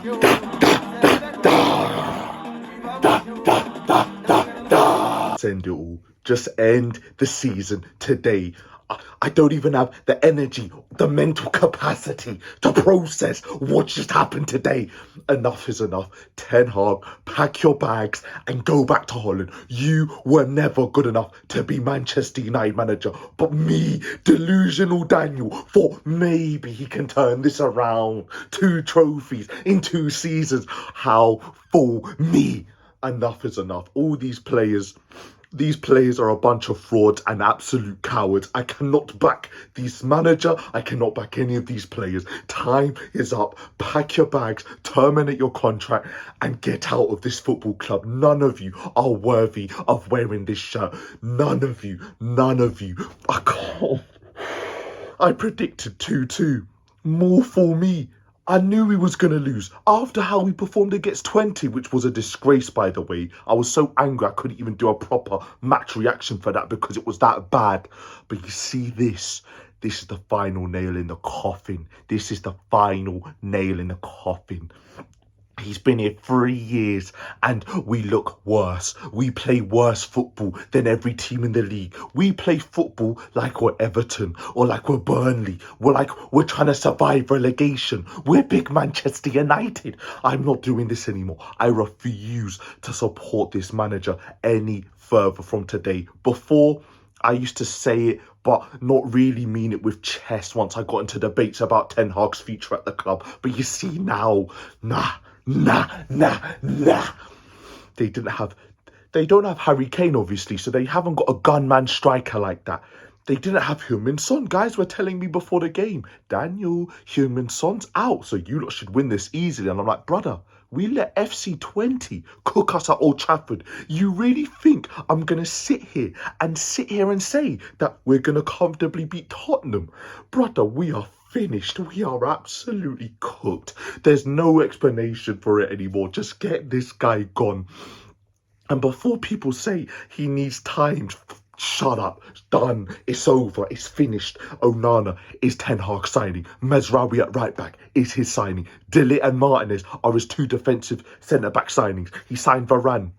End it all. Just end the season today. I don't even have the energy, the mental capacity to process what just happened today. Enough is enough. Ten Hag, pack your bags and go back to Holland. You were never good enough to be Manchester United manager. But me, delusional Daniel, thought maybe he can turn this around. 2 trophies in 2 seasons. How fool me. Enough is enough. All these players are a bunch of frauds and absolute cowards. I cannot back this manager. I cannot back any of these players. Time is up. Pack your bags, terminate your contract, and get out of this football club. None of you are worthy of wearing this shirt. None of you. I can't. I predicted 2-2. More for me. I knew we was going to lose. After how we performed against 20, which was a disgrace, by the way. I was so angry I couldn't even do a proper match reaction for that because it was that bad. But you see this. This is the final nail in the coffin. This is the final nail in the coffin. He's been here 3 years and we look worse. We play worse football than every team in the league. We play football like we're Everton or like we're Burnley. We're trying to survive relegation. We're big Manchester United. I'm not doing this anymore. I refuse to support this manager any further from today. Before, I used to say it, but not really mean it with chest once I got into debates about Ten Hag's future at the club. But you see now, nah. They don't have Harry Kane, obviously, so they haven't got a gunman striker like that. They didn't have Heung-min Son. Guys were telling me before the game, Daniel, Heung-min Son's out, so you lot should win this easily. And I'm like, brother, we let FC 20 cook us at Old Trafford. You really think I'm going to sit here and say that we're going to comfortably beat Tottenham? Brother, we are finished. We are absolutely cooked. There's no explanation for it anymore. Just get this guy gone. And before people say he needs time, shut up. It's done. It's over. It's finished. Onana is Ten Hag signing. Mazraoui at right back is his signing. De Ligt and Martinez are his 2 defensive centre-back signings. He signed Varane.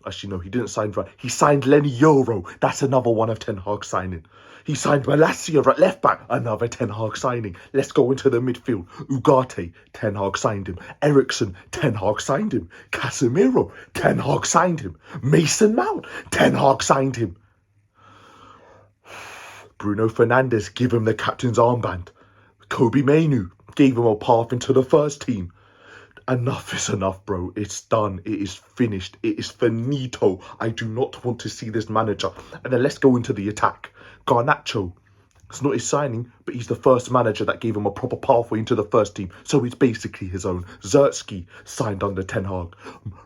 Actually, no, he didn't sign Varane. He signed Lenny Euro. That's another one of Ten Hag's signing. He signed Malacia at left back. Another Ten Hag signing. Let's go into the midfield. Ugarte, Ten Hag signed him. Eriksen, Ten Hag signed him. Casemiro, Ten Hag signed him. Mason Mount, Ten Hag signed him. Bruno Fernandez, give him the captain's armband. Kobe Mainu gave him a path into the first team. Enough is enough, bro. It's done. It is finished. It is finito. I do not want to see this manager. And then let's go into the attack. Garnacho. It's not his signing, but he's the first manager that gave him a proper pathway into the first team. So it's basically his own. Zertsky signed under Ten Hag.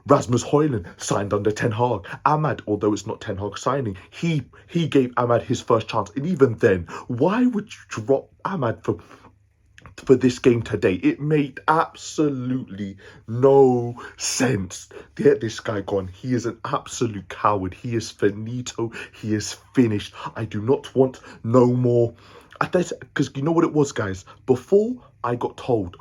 Rasmus Højlund signed under Ten Hag. Ahmad, although it's not Ten Hag signing, he gave Ahmad his first chance. And even then, why would you drop Ahmad for this game today? It made absolutely no sense. Get this guy gone. He is an absolute coward. He is finito. He is finished. I do not want no more. Because you know what it was, guys? Before I got told,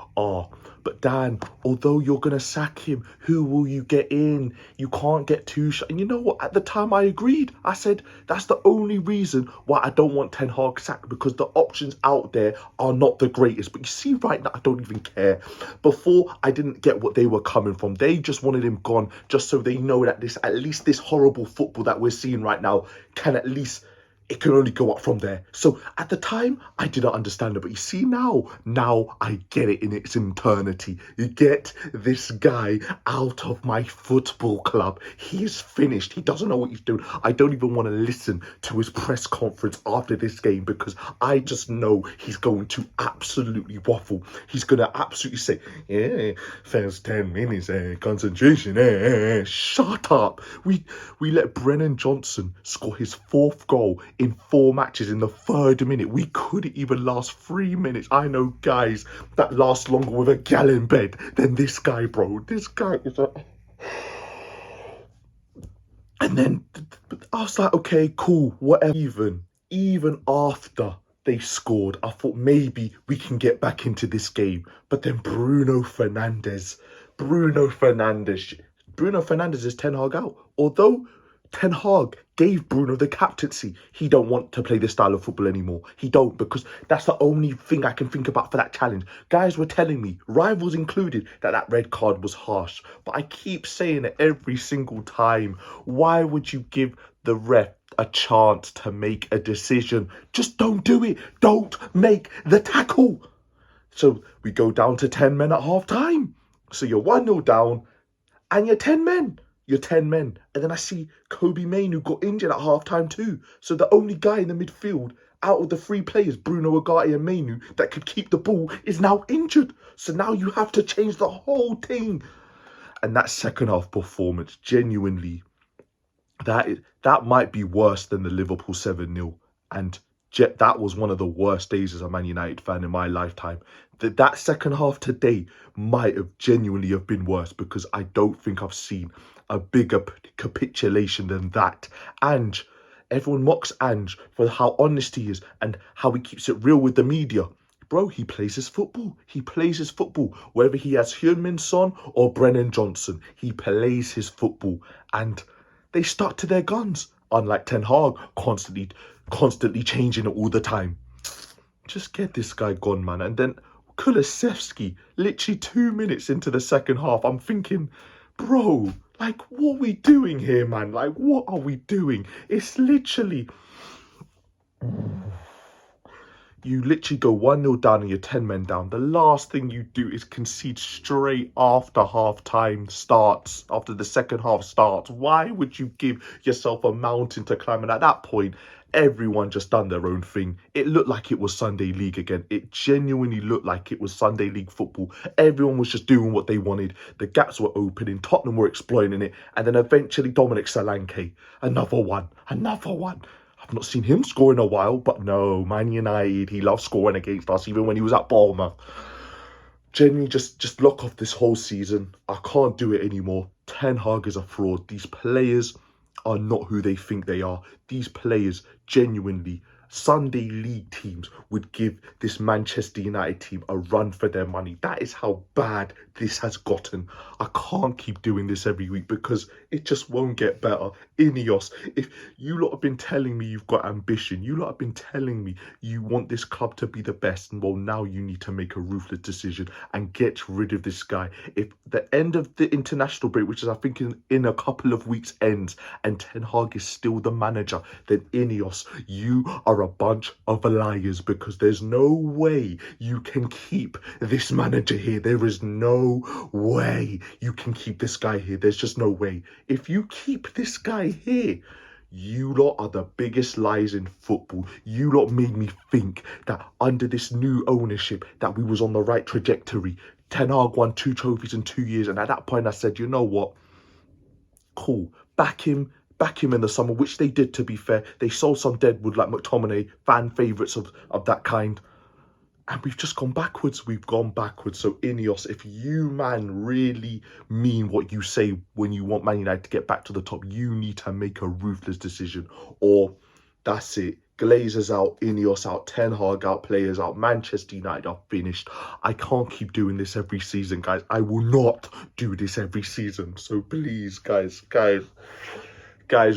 but Dan, although you're going to sack him, who will you get in? You can't get too And you know what? At the time I agreed. I said, that's the only reason why I don't want Ten Hag sacked, because the options out there are not the greatest. But you see right now, I don't even care. Before, I didn't get what they were coming from. They just wanted him gone just so they know that at least this horrible football that we're seeing right now it can only go up from there. So at the time, I didn't understand it. But you see now I get it in its eternity. You get this guy out of my football club. He is finished. He doesn't know what he's doing. I don't even want to listen to his press conference after this game because I just know he's going to absolutely waffle. He's going to absolutely say, yeah, first 10 minutes, concentration, Shut up. We let Brennan Johnson score his 4th goal in 4 matches in the 3rd minute. We couldn't even last 3 minutes. I know guys that last longer with a gal in bed than this guy, bro. This guy is a... And then I was like, okay, cool, whatever. Even after They scored. I thought maybe we can get back into this game. But then Bruno Fernandez, Bruno Fernandez is Ten Hag out. Although Ten Hag gave Bruno the captaincy, he don't want to play this style of football anymore. He don't, because that's the only thing I can think about for that challenge. Guys were telling me, rivals included, that that red card was harsh. But I keep saying it every single time. Why would you give the ref a chance to make a decision? Just don't do it. Don't make the tackle. So we go down to 10 men at half time. So you're 1-0 down and you're 10 men. You're 10 men. And then I see Kobe Mainu got injured at half time too. So the only guy in the midfield out of the three players, Bruno, Agati and Mainu, that could keep the ball is now injured. So now you have to change the whole thing. And that second half performance, genuinely, that might be worse than the Liverpool 7-0. And that was one of the worst days as a Man United fan in my lifetime. That second half today might have genuinely have been worse, because I don't think I've seen a bigger capitulation than that. Ange, everyone mocks Ange for how honest he is and how he keeps it real with the media. Bro, he plays his football. He plays his football. Whether he has Heung-min Son or Brennan Johnson, he plays his football. And they stuck to their guns, unlike Ten Hag, constantly changing it all the time. Just get this guy gone, man. And then Kulusevski, literally 2 minutes into the second half, I'm thinking, bro, like, what are we doing here, man? Like, what are we doing? It's literally... You literally go 1-0 down and you're 10 men down. The last thing you do is concede straight after half-time starts, after the second half starts. Why would you give yourself a mountain to climb? And at that point, everyone just done their own thing. It looked like it was Sunday League again. It genuinely looked like it was Sunday League football. Everyone was just doing what they wanted. The gaps were opening. Tottenham were exploiting it. And then eventually Dominic Solanke, another one. I've not seen him score in a while, but no, Man United, he loves scoring against us, even when he was at Bournemouth. Genuinely, just lock off this whole season. I can't do it anymore. Ten Hag is a fraud. These players are not who they think they are. These players, genuinely, Sunday League teams would give this Manchester United team a run for their money. That is how bad this has gotten. I can't keep doing this every week, because it just won't get better. Ineos, if you lot have been telling me you've got ambition, you lot have been telling me you want this club to be the best, and well, now you need to make a ruthless decision and get rid of this guy. If the end of the international break, which is I think in a couple of weeks, ends and Ten Hag is still the manager, then Ineos, you are a bunch of liars, because there's no way you can keep this manager here. There is no way you can keep this guy here. There's just no way. If you keep this guy here, you lot are the biggest lies in football. You lot made me think that under this new ownership that we was on the right trajectory. Ten Hag won 2 trophies in 2 years, and at that point I said, you know what? Cool, back him in the summer, which they did, to be fair. They sold some deadwood like McTominay, fan favourites of that kind. And we've just gone backwards. We've gone backwards. So Ineos, if you, man, really mean what you say when you want Man United to get back to the top, you need to make a ruthless decision. Or that's it. Glazers out, Ineos out, Ten Hag out, players out, Manchester United are finished. I can't keep doing this every season, guys. I will not do this every season. So please, guys,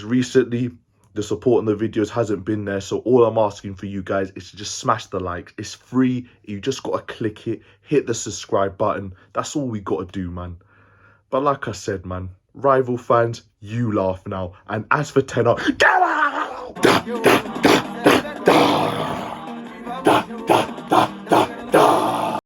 recently the support on the videos hasn't been there, so all I'm asking for you guys is to just smash the likes. It's free. You just got to click it, hit the subscribe button. That's all we got to do, man. But like I said, man, rival fans, you laugh now. And as for Ten Hag, get out!